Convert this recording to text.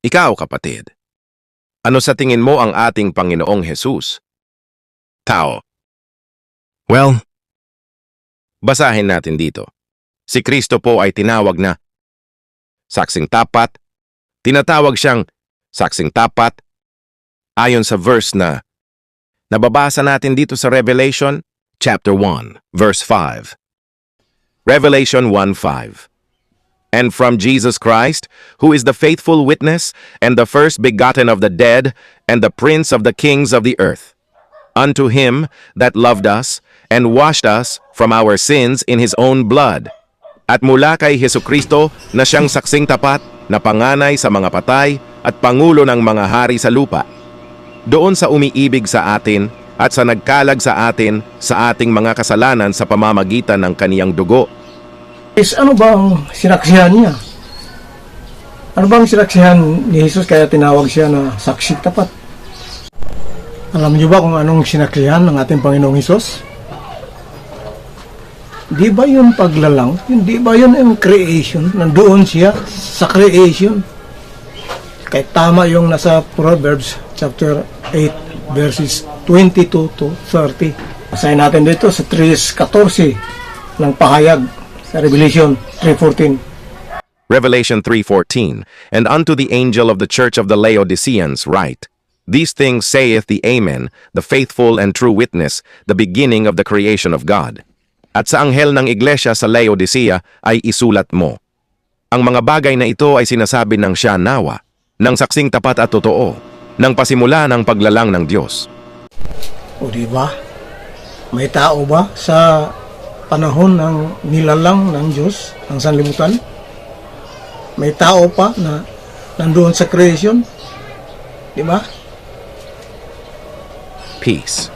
Ikaw, kapatid, ano sa tingin mo ang ating Panginoong Jesus? Tao. Well, basahin natin dito. Si Kristo po ay tinawag na saksing tapat. Tinatawag siyang saksing tapat ayon sa verse na nababasa natin dito sa Revelation chapter 1, verse 5. Revelation 1:5. And from Jesus Christ, who is the faithful witness and the first begotten of the dead and the prince of the kings of the earth, unto him that loved us and washed us from our sins in his own blood, at mula kay Hesukristo na siyang saksing tapat na panganay sa mga patay at pangulo ng mga hari sa lupa, doon sa umiibig sa atin at sa nagkalag sa atin sa ating mga kasalanan sa pamamagitan ng kaniyang dugo. Ano ba ang sinaksihan niya? Ano ba ang sinaksihan ni Jesus kaya tinawag siya na saksi tapat? Alam niyo ba kung anong sinaksihan ng ating Panginoong Hesus? Di ba yun paglalang? Di ba yun yung creation? Nandoon siya sa creation. Kaya tama yung nasa Proverbs chapter 8 verses 22 to 30. Basahin natin dito sa 3:14 ng pahayag sa Revelation 3:14. Revelation 3:14. And unto the angel of the church of the Laodiceans write, These things saith the Amen, the faithful and true witness, the beginning of the creation of God. At sa anghel ng iglesia sa Laodicea ay isulat mo. Ang mga bagay na ito ay sinasabi ng siya nawa, ng saksing tapat at totoo, ng pasimula ng paglalang ng Diyos. O di ba? May tao ba sa panahon ng nilalang ng Diyos, ang sanlibutan? May tao pa na nandoon sa creation? Di ba? Peace.